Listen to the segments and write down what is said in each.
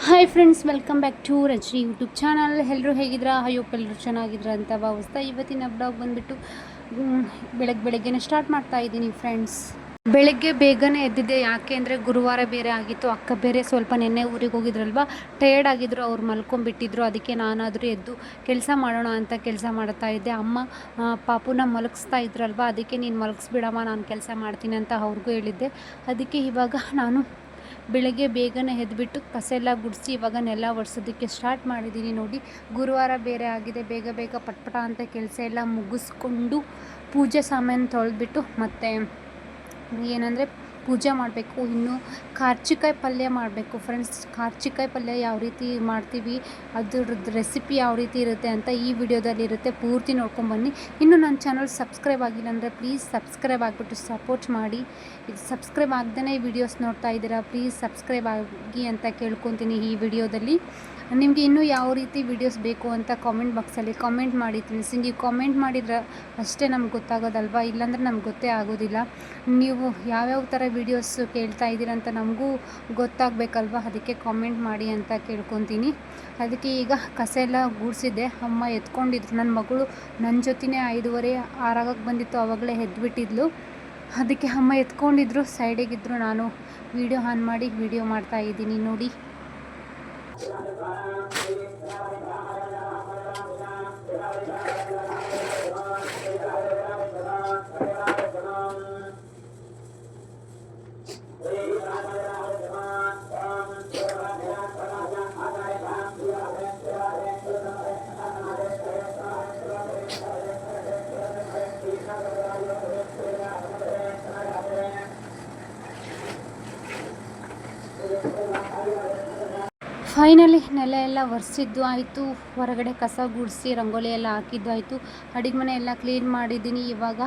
Hi friends, welcome back to Rajani YouTube channel. ಎಲ್ಲರೂ ಹೇಗಿದ್ರಾ? Hope ಎಲ್ಲರೂ ಚೆನ್ನಾಗಿದ್ರ ಅಂತ ಭಾವಿಸ್ತಾ ಇವತ್ತಿನ ಬ್ಲಾಗ್ ಬಂದುಬಿಟ್ಟು ಬೆಳಗ್ಗೆನೇ ಸ್ಟಾರ್ಟ್ ಮಾಡ್ತಾ ಇದ್ದೀನಿ ಫ್ರೆಂಡ್ಸ್. ಬೆಳಗ್ಗೆ ಬೇಗನೆ ಎದ್ದಿದ್ದೆ. ಯಾಕೆ ಅಂದರೆ ಗುರುವಾರ ಬೇರೆ ಆಗಿತ್ತು. ಅಕ್ಕ ಬೇರೆ ಸ್ವಲ್ಪ ನೆನ್ನೆ ಊರಿಗೆ ಹೋಗಿದ್ರಲ್ವ, ಟಯರ್ಡ್ ಆಗಿದ್ರು, ಅವ್ರು ಮಲ್ಕೊಂಡ್ಬಿಟ್ಟಿದ್ರು. ಅದಕ್ಕೆ ನಾನಾದರೂ ಎದ್ದು ಕೆಲಸ ಮಾಡೋಣ ಅಂತ ಕೆಲಸ ಮಾಡ್ತಾ ಇದ್ದೆ. ಅಮ್ಮ ಪಾಪುನ ಮಲಗಿಸ್ತಾ ಇದ್ರಲ್ವ, ಅದಕ್ಕೆ ನೀನು ಮಲಗಿಸ್ಬಿಡಮ್ಮ, ನಾನು ಕೆಲಸ ಮಾಡ್ತೀನಿ ಅಂತ ಅವ್ರಿಗೂ ಹೇಳಿದ್ದೆ. ಅದಕ್ಕೆ ಇವಾಗ ನಾನು ಬೆಳಗ್ಗೆ ಬೇಗನೆ ಎದ್ಬಿಟ್ಟು ಕಸ ಎಲ್ಲ ಗುಡಿಸಿ ಇವಾಗ ನೆಲ ಒರೆಸೋದಕ್ಕೆ ಸ್ಟಾರ್ಟ್ ಮಾಡಿದ್ದೀನಿ. ನೋಡಿ, ಗುರುವಾರ ಬೇರೆ ಆಗಿದೆ. ಬೇಗ ಬೇಗ ಪಟ್ಪಟ ಅಂತ ಕೆಲಸ ಎಲ್ಲ ಮುಗಿಸ್ಕೊಂಡು ಪೂಜೆ ಸಾಮಾನು ತೊಳೆದ್ಬಿಟ್ಟು ಮತ್ತು ಏನಂದರೆ ಪೂಜೆ ಮಾಡಬೇಕು. ಇನ್ನು ಕಾರ್ಚಿಕಾಯಿ ಪಲ್ಯ ಮಾಡಬೇಕು ಫ್ರೆಂಡ್ಸ್. ಕಾರ್ಚಿಕಾಯಿ ಪಲ್ಯ ಯಾವ ರೀತಿ ಮಾಡ್ತೀವಿ, ಅದ್ರದ್ದು ರೆಸಿಪಿ ಯಾವ ರೀತಿ ಇರುತ್ತೆ ಅಂತ ಈ ವಿಡಿಯೋದಲ್ಲಿ ಇರುತ್ತೆ. ಪೂರ್ತಿ ನೋಡ್ಕೊಂಬನ್ನಿ. ಇನ್ನು ನನ್ನ ಚಾನಲ್ ಸಬ್ಸ್ಕ್ರೈಬ್ ಆಗಿಲ್ಲ ಅಂದರೆ ಪ್ಲೀಸ್ ಸಬ್ಸ್ಕ್ರೈಬ್ ಆಗಿಬಿಟ್ಟು ಸಪೋರ್ಟ್ ಮಾಡಿ. ಇದು ಸಬ್ಸ್ಕ್ರೈಬ್ ಆಗದೇ ವೀಡಿಯೋಸ್ ನೋಡ್ತಾ ಇದ್ದೀರಾ, ಪ್ಲೀಸ್ ಸಬ್ಸ್ಕ್ರೈಬ್ ಆಗಿ ಅಂತ ಕೇಳ್ಕೊತೀನಿ. ಈ ವಿಡಿಯೋದಲ್ಲಿ ನಿಮಗೆ ಇನ್ನೂ ಯಾವ ರೀತಿ ವೀಡಿಯೋಸ್ ಬೇಕು ಅಂತ ಕಾಮೆಂಟ್ ಬಾಕ್ಸಲ್ಲಿ ಕಾಮೆಂಟ್ ಮಾಡಿ ತಿಳಿಸಿ. ನೀವು ಕಾಮೆಂಟ್ ಮಾಡಿದ್ರೆ ಅಷ್ಟೇ ನಮ್ಗೆ ಗೊತ್ತಾಗೋದಲ್ವ, ಇಲ್ಲಾಂದರೆ ನಮ್ಗೆ ಗೊತ್ತೇ ಆಗೋದಿಲ್ಲ. ನೀವು ಯಾವ್ಯಾವ ಥರ ವೀಡಿಯೋಸ್ ಕೇಳ್ತಾ ಇದ್ದೀರಂತ ನಮಗೂ ಗೊತ್ತಾಗಬೇಕಲ್ವ, ಅದಕ್ಕೆ ಕಾಮೆಂಟ್ ಮಾಡಿ ಅಂತ ಕೇಳ್ಕೊತೀನಿ. ಅದಕ್ಕೆ ಈಗ ಕಸ ಎಲ್ಲ ಗೂಡಿಸಿದ್ದೆ. ಅಮ್ಮ ಎತ್ಕೊಂಡಿದ್ರು. ನನ್ನ ಮಗಳು ನನ್ನ ಜೊತೆನೇ 5:30, 6 ಆಗಕ್ಕೆ ಬಂದಿತ್ತು. ಆವಾಗಲೇ ಎದ್ದುಬಿಟ್ಟಿದ್ಲು. ಅದಕ್ಕೆ ಅಮ್ಮ ಎತ್ಕೊಂಡಿದ್ರು, ಸೈಡಿಗಿದ್ರು. ನಾನು ವಿಡಿಯೋ ಆನ್ ಮಾಡಿ ವಿಡಿಯೋ ಮಾಡ್ತಾ ಇದ್ದೀನಿ ನೋಡಿ. ಫೈನಲಿ ನೆಲ ಎಲ್ಲ ಒರೆಸಿದ್ದು ಆಯಿತು. ಹೊರಗಡೆ ಕಸ ಗುಡಿಸಿ ರಂಗೋಲಿ ಎಲ್ಲ ಹಾಕಿದ್ದು ಆಯಿತು. ಅಡುಗೆ ಮನೆ ಎಲ್ಲ ಕ್ಲೀನ್ ಮಾಡಿದ್ದೀನಿ. ಇವಾಗ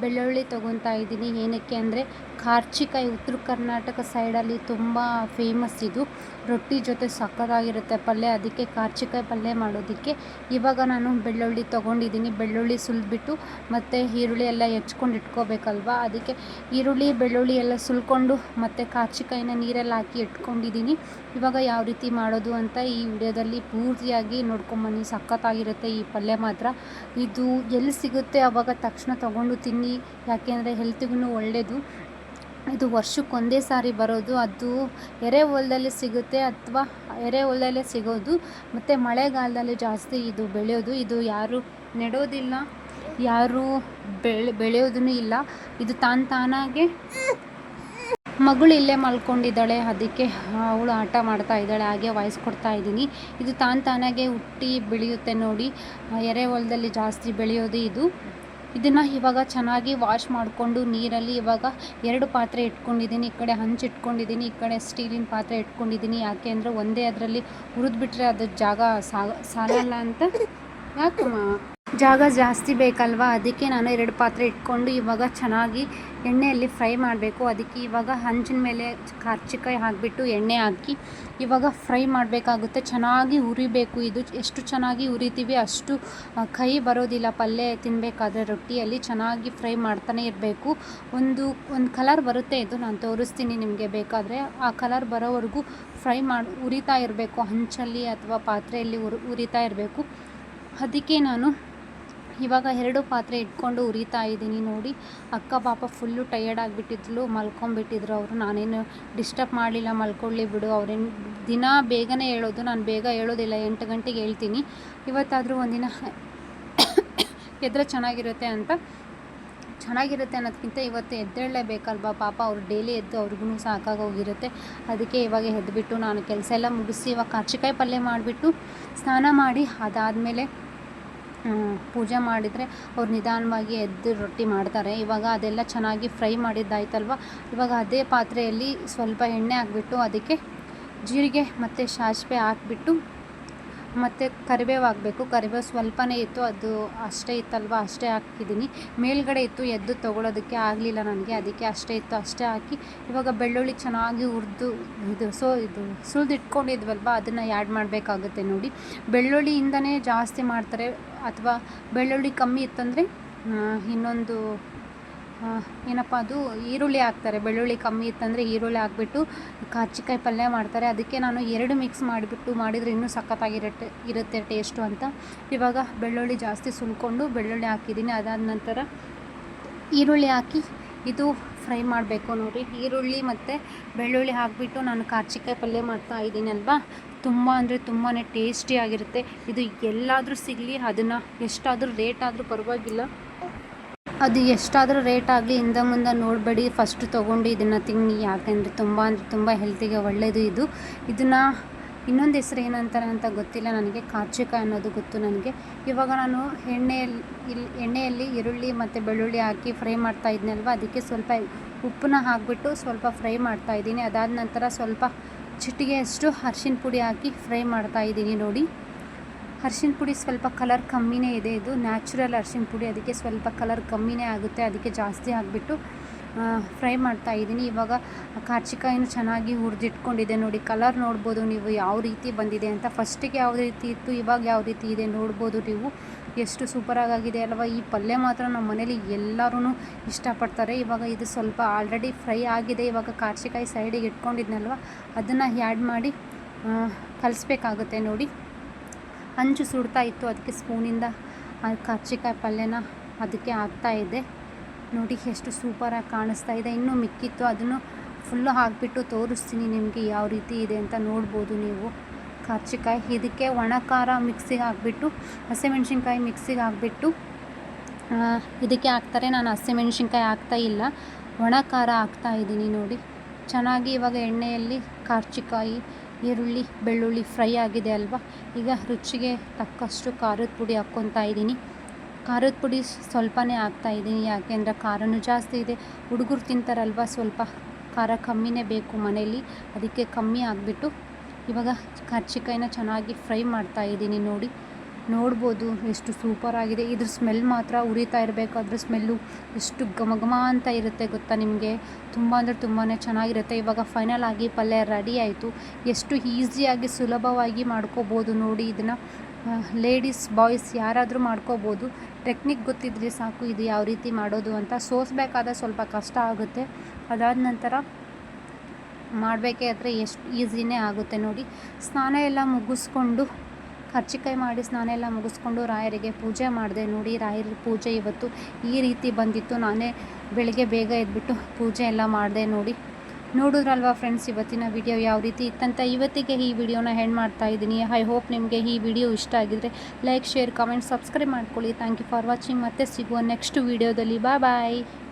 ಬೆಳ್ಳುಳ್ಳಿ ತೊಗೊತಾ ಇದ್ದೀನಿ. ಏನಕ್ಕೆ ಅಂದರೆ ಕಾರ್ಚಿಕಾಯಿ ಉತ್ತರ ಕರ್ನಾಟಕ ಸೈಡಲ್ಲಿ ತುಂಬ ಫೇಮಸ್ ಇದು. ರೊಟ್ಟಿ ಜೊತೆ ಸಕ್ಕತ್ತಾಗಿರುತ್ತೆ ಪಲ್ಯ. ಅದಕ್ಕೆ ಕಾರ್ಚಿಕಾಯಿ ಪಲ್ಯ ಮಾಡೋದಕ್ಕೆ ಇವಾಗ ನಾನು ಬೆಳ್ಳುಳ್ಳಿ ತೊಗೊಂಡಿದ್ದೀನಿ. ಬೆಳ್ಳುಳ್ಳಿ ಸುಲಿದ್ಬಿಟ್ಟು ಮತ್ತು ಈರುಳ್ಳಿ ಎಲ್ಲ ಹೆಚ್ಕೊಂಡು ಇಟ್ಕೋಬೇಕಲ್ವ, ಅದಕ್ಕೆ ಈರುಳ್ಳಿ ಬೆಳ್ಳುಳ್ಳಿ ಎಲ್ಲ ಸುಲ್ಕೊಂಡು ಮತ್ತು ಕಾರ್ಚಿಕಾಯಿನ ನೀರೆಲ್ಲ ಹಾಕಿ ಇಟ್ಕೊಂಡಿದ್ದೀನಿ. ಇವಾಗ ಯಾವ ರೀತಿ ಮಾಡೋದು ಅಂತ ಈ ವಿಡಿಯೋದಲ್ಲಿ ಪೂರ್ತಿಯಾಗಿ ನೋಡ್ಕೊಂಬನ್ನಿ. ಸಕ್ಕತ್ತಾಗಿರುತ್ತೆ ಈ ಪಲ್ಯ ಮಾತ್ರ. ಇದು ಎಲ್ಲಿ ಸಿಗುತ್ತೆ ಆವಾಗ ತಕ್ಷಣ ತೊಗೊಂಡು ತಿನ್ನಿ, ಯಾಕೆಂದರೆ ಹೆಲ್ತಿಗೂ ಒಳ್ಳೆಯದು. ಇದು ವರ್ಷಕ್ಕೊಂದೇ ಸಾರಿ ಬರೋದು. ಅದು ಎರೆಹೊಲದಲ್ಲಿ ಸಿಗುತ್ತೆ ಅಥವಾ ಎರೆಹೊಲದಲ್ಲೇ ಸಿಗೋದು. ಮತ್ತು ಮಳೆಗಾಲದಲ್ಲಿ ಜಾಸ್ತಿ ಇದು ಬೆಳೆಯೋದು. ಇದು ಯಾರು ನೆಡೋದಿಲ್ಲ, ಯಾರು ಬೆಳೆಯೋದೂ ಇಲ್ಲ. ಇದು ತಾನಾಗೆ ಮಗಳು ಇಲ್ಲೇ ಮಲ್ಕೊಂಡಿದ್ದಾಳೆ, ಅದಕ್ಕೆ ಅವಳು ಆಟ ಮಾಡ್ತಾ ಇದ್ದಾಳೆ, ಹಾಗೆ ವಾಯ್ಸ್ ಕೊಡ್ತಾ ಇದ್ದೀನಿ. ಇದು ತಾನಾಗೆ ಹುಟ್ಟಿ ಬೆಳೆಯುತ್ತೆ ನೋಡಿ. ಎರೆಹೊಲದಲ್ಲಿ ಜಾಸ್ತಿ ಬೆಳೆಯೋದು ಇದು. ಇದನ್ನು ಇವಾಗ ಚೆನ್ನಾಗಿ ವಾಶ್ ಮಾಡಿಕೊಂಡು ನೀರಲ್ಲಿ ಇವಾಗ 2 ಪಾತ್ರೆ ಇಟ್ಕೊಂಡಿದ್ದೀನಿ. ಈ ಕಡೆ ಹಂಚು ಇಟ್ಕೊಂಡಿದ್ದೀನಿ, ಈ ಕಡೆ ಸ್ಟೀಲಿನ ಪಾತ್ರೆ ಇಟ್ಕೊಂಡಿದ್ದೀನಿ. ಯಾಕೆ ಅಂದರೆ ಒಂದೇ ಅದರಲ್ಲಿ ಹುರಿದ್ಬಿಟ್ರೆ ಅದು ಜಾಗ ಸಾಲಲ್ಲ ಅಂತ. ಯಾಕಮ್ಮ, ಜಾಗ ಜಾಸ್ತಿ ಬೇಕಲ್ವ, ಅದಕ್ಕೆ ನಾನು 2 ಪಾತ್ರೆ ಇಟ್ಕೊಂಡು ಇವಾಗ ಚೆನ್ನಾಗಿ ಎಣ್ಣೆಯಲ್ಲಿ ಫ್ರೈ ಮಾಡಬೇಕು. ಅದಕ್ಕೆ ಇವಾಗ ಹಂಚಿನ ಮೇಲೆ ಕಾರ್ಚಿಕಾಯಿ ಹಾಕಿಬಿಟ್ಟು ಎಣ್ಣೆ ಹಾಕಿ ಇವಾಗ ಫ್ರೈ ಮಾಡಬೇಕಾಗುತ್ತೆ. ಚೆನ್ನಾಗಿ ಉರಿಬೇಕು. ಇದು ಎಷ್ಟು ಚೆನ್ನಾಗಿ ಉರಿತೀವಿ ಅಷ್ಟು ಕೈ ಬರೋದಿಲ್ಲ ಪಲ್ಯ ತಿನ್ನಬೇಕಾದ್ರೆ. ರೊಟ್ಟಿಯಲ್ಲಿ ಚೆನ್ನಾಗಿ ಫ್ರೈ ಮಾಡ್ತಾನೆ ಇರಬೇಕು. ಒಂದು ಕಲರ್ ಬರುತ್ತೆ, ಇದು ನಾನು ತೋರಿಸ್ತೀನಿ ನಿಮಗೆ ಬೇಕಾದರೆ. ಆ ಕಲರ್ ಬರೋವರೆಗೂ ಫ್ರೈ ಉರಿತಾ ಇರಬೇಕು. ಹಂಚಲ್ಲಿ ಅಥವಾ ಪಾತ್ರೆಯಲ್ಲಿ ಉರಿತಾ ಇರಬೇಕು. ಅದಕ್ಕೆ ನಾನು ಇವಾಗ 2 ಪಾತ್ರೆ ಇಟ್ಕೊಂಡು ಉರಿತಾ ಇದ್ದೀನಿ ನೋಡಿ. ಅಕ್ಕ ಪಾಪ ಫುಲ್ಲು ಟಯರ್ಡ್ ಆಗಿಬಿಟ್ಟಿದ್ಲು, ಮಲ್ಕೊಂಡ್ಬಿಟ್ಟಿದ್ರು ಅವರು. ನಾನೇನು ಡಿಸ್ಟರ್ಬ್ ಮಾಡಲಿಲ್ಲ, ಮಲ್ಕೊಳ್ಳಿ ಬಿಡು. ಅವ್ರೇನು ದಿನ ಬೇಗನೆ ಹೇಳೋದು, ನಾನು ಬೇಗ ಹೇಳೋದಿಲ್ಲ, 8 ಗಂಟೆಗೆ ಹೇಳ್ತೀನಿ. ಇವತ್ತಾದರೂ ಒಂದಿನ ಎದ್ರೆ ಚೆನ್ನಾಗಿರುತ್ತೆ ಅನ್ನೋದಕ್ಕಿಂತ ಇವತ್ತು ಎದ್ದೇಳಲೇಬೇಕಲ್ವ ಪಾಪ. ಅವ್ರು ಡೈಲಿ ಎದ್ದು ಅವ್ರಿಗೂ ಸಾಕಾಗೋಗಿರುತ್ತೆ. ಅದಕ್ಕೆ ಇವಾಗ ಎದ್ದುಬಿಟ್ಟು ನಾನು ಕೆಲಸ ಎಲ್ಲ ಮುಗಿಸಿ ಇವಾಗ ಕಾರ್ಚಿಕಾಯಿ ಪಲ್ಯ ಮಾಡಿಬಿಟ್ಟು ಸ್ನಾನ ಮಾಡಿ ಅದಾದಮೇಲೆ ಪೂಜೆ ಮಾಡಿದರೆ ಅವ್ರು ನಿಧಾನವಾಗಿ ಎದ್ದು ರೊಟ್ಟಿ ಮಾಡ್ತಾರೆ. ಇವಾಗ ಅದೆಲ್ಲ ಚೆನ್ನಾಗಿ ಫ್ರೈ ಮಾಡಿದ್ದಾಯ್ತಲ್ವ. ಇವಾಗ ಅದೇ ಪಾತ್ರೆಯಲ್ಲಿ ಸ್ವಲ್ಪ ಎಣ್ಣೆ ಹಾಕ್ಬಿಟ್ಟು ಅದಕ್ಕೆ ಜೀರಿಗೆ ಮತ್ತು ಸಾಸಿವೆ ಹಾಕ್ಬಿಟ್ಟು ಮತ್ತು ಕರಿಬೇವು ಹಾಕಬೇಕು. ಕರಿಬೇವು ಸ್ವಲ್ಪನೇ ಇತ್ತು, ಅದು ಅಷ್ಟೇ ಇತ್ತಲ್ವ, ಅಷ್ಟೇ ಹಾಕಿದ್ದೀನಿ. ಮೇಲ್ಗಡೆ ಇತ್ತು, ಎದ್ದು ತೊಗೊಳೋದಕ್ಕೆ ಆಗಲಿಲ್ಲ ನನಗೆ, ಅದಕ್ಕೆ ಅಷ್ಟೇ ಇತ್ತು, ಅಷ್ಟೇ ಹಾಕಿ ಇವಾಗ ಬೆಳ್ಳುಳ್ಳಿ ಚೆನ್ನಾಗಿ ಹುರಿದು ಇದು ಸುಲಿದಿಟ್ಕೊಂಡಿದ್ವಲ್ವ ಅದನ್ನು ಆ್ಯಡ್ ಮಾಡಬೇಕಾಗುತ್ತೆ ನೋಡಿ. ಬೆಳ್ಳುಳ್ಳಿಯಿಂದನೇ ಜಾಸ್ತಿ ಮಾಡ್ತಾರೆ, ಅಥವಾ ಬೆಳ್ಳುಳ್ಳಿ ಕಮ್ಮಿ ಇತ್ತಂದರೆ ಇನ್ನೊಂದು ಏನಪ್ಪ ಅದು ಈರುಳ್ಳಿ ಹಾಕ್ತಾರೆ. ಬೆಳ್ಳುಳ್ಳಿ ಕಮ್ಮಿ ಇತ್ತಂದರೆ ಈರುಳ್ಳಿ ಹಾಕ್ಬಿಟ್ಟು ಕರ್ಜಿಕಾಯಿ ಪಲ್ಯ ಮಾಡ್ತಾರೆ. ಅದಕ್ಕೆ ನಾನು 2 ಮಿಕ್ಸ್ ಮಾಡಿದರೆ ಇನ್ನೂ ಇರುತ್ತೆ ಟೇಸ್ಟು ಅಂತ. ಇವಾಗ ಬೆಳ್ಳುಳ್ಳಿ ಜಾಸ್ತಿ ಸುಲ್ಕೊಂಡು ಬೆಳ್ಳುಳ್ಳಿ ಹಾಕಿದ್ದೀನಿ. ಅದಾದ ನಂತರ ಈರುಳ್ಳಿ ಹಾಕಿ ಇದು ಫ್ರೈ ಮಾಡಬೇಕು ನೋಡಿ. ಈರುಳ್ಳಿ ಮತ್ತು ಬೆಳ್ಳುಳ್ಳಿ ಹಾಕಿಬಿಟ್ಟು ನಾನು ಕರ್ಜಿಕಾಯಿ ಪಲ್ಯ ಮಾಡ್ತಾ ಇದ್ದೀನಿ ಅಲ್ವಾ, ತುಂಬ ಅಂದರೆ ತುಂಬಾ ಟೇಸ್ಟಿಯಾಗಿರುತ್ತೆ. ಇದು ಎಲ್ಲಾದರೂ ಸಿಗಲಿ, ಅದನ್ನು ಎಷ್ಟಾದರೂ ರೇಟ್ ಆದರೂ ಪರವಾಗಿಲ್ಲ, ಅದು ಎಷ್ಟಾದರೂ ರೇಟ್ ಆಗಲಿ ಹಿಂದೆ ಮುಂದೆ ನೋಡಬೇಡಿ, ಫಸ್ಟು ತೊಗೊಂಡು ಇದನ್ನು ತಿನ್ನಿ. ಯಾಕೆಂದರೆ ತುಂಬ ಅಂದರೆ ತುಂಬ ಹೆಲ್ತಿಗೆ ಒಳ್ಳೆಯದು ಇದು. ಇದನ್ನು ಇನ್ನೊಂದು ಹೆಸ್ರು ಏನಂತಾರೆ ಅಂತ ಗೊತ್ತಿಲ್ಲ ನನಗೆ, ಕರ್ಜಿಕಾಯಿ ಅನ್ನೋದು ಗೊತ್ತು ನನಗೆ. ಇವಾಗ ನಾನು ಎಣ್ಣೆಯಲ್ಲಿ ಈರುಳ್ಳಿ ಮತ್ತು ಬೆಳ್ಳುಳ್ಳಿ ಹಾಕಿ ಫ್ರೈ ಮಾಡ್ತಾ ಇದ್ನಲ್ವ, ಅದಕ್ಕೆ ಸ್ವಲ್ಪ ಉಪ್ಪನ್ನ ಹಾಕಿಬಿಟ್ಟು ಸ್ವಲ್ಪ ಫ್ರೈ ಮಾಡ್ತಾಯಿದ್ದೀನಿ. ಅದಾದ ನಂತರ ಸ್ವಲ್ಪ ಚಿಟಿಗೆಯಷ್ಟು ಅರಿಶಿನ ಪುಡಿ ಹಾಕಿ ಫ್ರೈ ಮಾಡ್ತಾಯಿದ್ದೀನಿ ನೋಡಿ. ಅರಿಶಿನ ಪುಡಿ ಸ್ವಲ್ಪ ಕಲರ್ ಕಮ್ಮಿನೇ ಇದೆ, ಇದು ನ್ಯಾಚುರಲ್ ಅರಿಶಿನ ಪುಡಿ, ಅದಕ್ಕೆ ಸ್ವಲ್ಪ ಕಲರ್ ಕಮ್ಮಿನೇ ಆಗುತ್ತೆ, ಅದಕ್ಕೆ ಜಾಸ್ತಿ ಹಾಕಿಬಿಟ್ಟು ಫ್ರೈ ಮಾಡ್ತಾಯಿದ್ದೀನಿ. ಇವಾಗ ಕರ್ಜಿಕಾಯಿನೂ ಚೆನ್ನಾಗಿ ಹುರಿದಿಟ್ಕೊಂಡಿದೆ ನೋಡಿ. ಕಲರ್ ನೋಡ್ಬೋದು ನೀವು ಯಾವ ರೀತಿ ಬಂದಿದೆ ಅಂತ. ಫಸ್ಟಿಗೆ ಯಾವ ರೀತಿ ಇತ್ತು, ಇವಾಗ ಯಾವ ರೀತಿ ಇದೆ ನೋಡ್ಬೋದು ನೀವು. ಎಷ್ಟು ಸೂಪರಾಗಿದೆ ಅಲ್ವಾ. ಈ ಪಲ್ಯ ಮಾತ್ರ ನಮ್ಮ ಮನೇಲಿ ಎಲ್ಲರೂ ಇಷ್ಟಪಡ್ತಾರೆ. ಇವಾಗ ಇದು ಸ್ವಲ್ಪ ಆಲ್ರೆಡಿ ಫ್ರೈ ಆಗಿದೆ. ಇವಾಗ ಕರ್ಜಿಕಾಯಿ ಸೈಡಿಗೆ ಇಟ್ಕೊಂಡಿದ್ನಲ್ವ, ಅದನ್ನು ಆ್ಯಡ್ ಮಾಡಿ ಕಲಿಸ್ಬೇಕಾಗುತ್ತೆ ನೋಡಿ. ಹಂಚು ಸುಡ್ತಾ ಇತ್ತು, ಅದಕ್ಕೆ ಸ್ಪೂನಿಂದ ಕರ್ಜಿಕಾಯಿ ಪಲ್ಯನ ಅದಕ್ಕೆ ಹಾಕ್ತಾಯಿದ್ದೆ ನೋಡಿ. ಎಷ್ಟು ಸೂಪರಾಗಿ ಕಾಣಿಸ್ತಾ ಇದೆ. ಇನ್ನೂ ಮಿಕ್ಕಿತ್ತು, ಅದನ್ನು ಫುಲ್ಲು ಹಾಕಿಬಿಟ್ಟು ತೋರಿಸ್ತೀನಿ ನಿಮಗೆ ಯಾವ ರೀತಿ ಇದೆ ಅಂತ ನೋಡ್ಬೋದು ನೀವು. ಕರ್ಜಿಕಾಯಿ ಇದಕ್ಕೆ ಒಣ ಖಾರ ಮಿಕ್ಸಿಗೆ ಹಾಕ್ಬಿಟ್ಟು, ಹಸಿಮೆಣ್ಸಿನ್ಕಾಯಿ ಮಿಕ್ಸಿಗೆ ಹಾಕ್ಬಿಟ್ಟು ಇದಕ್ಕೆ ಹಾಕ್ತಾರೆ. ನಾನು ಹಸಿಮೆಣ್ಸಿನ್ಕಾಯಿ ಹಾಕ್ತಾಯಿಲ್ಲ, ಒಣ ಖಾರ ಹಾಕ್ತಾಯಿದ್ದೀನಿ ನೋಡಿ. ಚೆನ್ನಾಗಿ ಇವಾಗ ಎಣ್ಣೆಯಲ್ಲಿ ಕರ್ಜಿಕಾಯಿ, ಈರುಳ್ಳಿ, ಬೆಳ್ಳುಳ್ಳಿ ಫ್ರೈ ಆಗಿದೆ ಅಲ್ವಾ. ಈಗ ರುಚಿಗೆ ತಕ್ಕಷ್ಟು ಖಾರದ ಪುಡಿ ಹಾಕ್ಕೊತಾ ಇದ್ದೀನಿ. ಖಾರದ ಪುಡಿ ಸ್ವಲ್ಪನೇ ಹಾಕ್ತಾಯಿದ್ದೀನಿ, ಯಾಕೆಂದರೆ ಖಾರನೂ ಜಾಸ್ತಿ ಇದೆ. ಹುಡುಗರು ತಿಂತಾರಲ್ವ, ಸ್ವಲ್ಪ ಖಾರ ಕಮ್ಮಿನೇ ಬೇಕು ಮನೇಲಿ, ಅದಕ್ಕೆ ಕಮ್ಮಿ ಆಗಿಬಿಟ್ಟು ಇವಾಗ ಕರ್ಜಿಕಾಯಿನ ಚೆನ್ನಾಗಿ ಫ್ರೈ ಮಾಡ್ತಾಯಿದ್ದೀನಿ ನೋಡಿ. ನೋಡ್ಬೋದು ಎಷ್ಟು ಸೂಪರಾಗಿದೆ. ಇದ್ರ ಸ್ಮೆಲ್ ಮಾತ್ರ ಉರಿತಾ ಇರಬೇಕು, ಅದ್ರ ಸ್ಮೆಲ್ಲು ಎಷ್ಟು ಘಮ ಅಂತ ಇರುತ್ತೆ ಗೊತ್ತಾ ನಿಮಗೆ. ತುಂಬ ಅಂದರೆ ತುಂಬಾ ಚೆನ್ನಾಗಿರುತ್ತೆ. ಇವಾಗ ಫೈನಲ್ ಆಗಿ ಪಲ್ಯ ರೆಡಿ ಆಯಿತು. ಎಷ್ಟು ಈಸಿಯಾಗಿ ಸುಲಭವಾಗಿ ಮಾಡ್ಕೋಬೋದು ನೋಡಿ. ಇದನ್ನು ಲೇಡೀಸ್ ಬಾಯ್ಸ್ ಯಾರಾದರೂ ಮಾಡ್ಕೋಬೋದು. ಟೆಕ್ನಿಕ್ ಗೊತ್ತಿದ್ರೆ ಸಾಕು ಇದು ಯಾವ ರೀತಿ ಮಾಡೋದು ಅಂತ. ಸೋಸಬೇಕಾದ್ರೆ ಸ್ವಲ್ಪ ಕಷ್ಟ ಆಗುತ್ತೆ, ಅದಾದ ನಂತರ ಮಾಡಬೇಕೇ ಆದರೆ ಎಷ್ಟು ಈಸಿನೇ ಆಗುತ್ತೆ ನೋಡಿ. ಸ್ನಾನ ಎಲ್ಲ ಮುಗಿಸ್ಕೊಂಡು, ಕರ್ಜಿಕಾಯಿ ಮಾಡಿ ಸ್ನಾನ ಎಲ್ಲ ಮುಗಿಸ್ಕೊಂಡು ರಾಯರಿಗೆ ಪೂಜೆ ಮಾಡಿದೆ ನೋಡಿ. ರಾಯರ ಪೂಜೆ ಇವತ್ತು ಈ ರೀತಿ ಬಂದಿತ್ತು. ನಾನೇ ಬೆಳಗ್ಗೆ ಬೇಗ ಎದ್ಬಿಟ್ಟು ಪೂಜೆ ಎಲ್ಲ ಮಾಡಿದೆ ನೋಡಿ. ನೋಡಿದ್ರಲ್ವಾ ಫ್ರೆಂಡ್ಸ್ ಇವತ್ತಿನ ವಿಡಿಯೋ ಯಾವ ರೀತಿ ಇತ್ತಂತ. ಇವತ್ತಿಗೆ ಈ ವಿಡಿಯೋನ ಹೆಂಡ್ ಮಾಡ್ತಾ ಇದ್ದೀನಿ. ಐ ಹೋಪ್ ನಿಮಗೆ ಈ ವಿಡಿಯೋ ಇಷ್ಟ ಆಗಿದ್ರೆ ಲೈಕ್, ಶೇರ್, ಕಮೆಂಟ್, ಸಬ್ಸ್ಕ್ರೈಬ್ ಮಾಡ್ಕೊಳ್ಳಿ. Thank you for watching. ಮತ್ತೆ ಸಿಗುವ ನೆಕ್ಸ್ಟ್ ವಿಡಿಯೋದಲ್ಲಿ. ಬಾಯ್.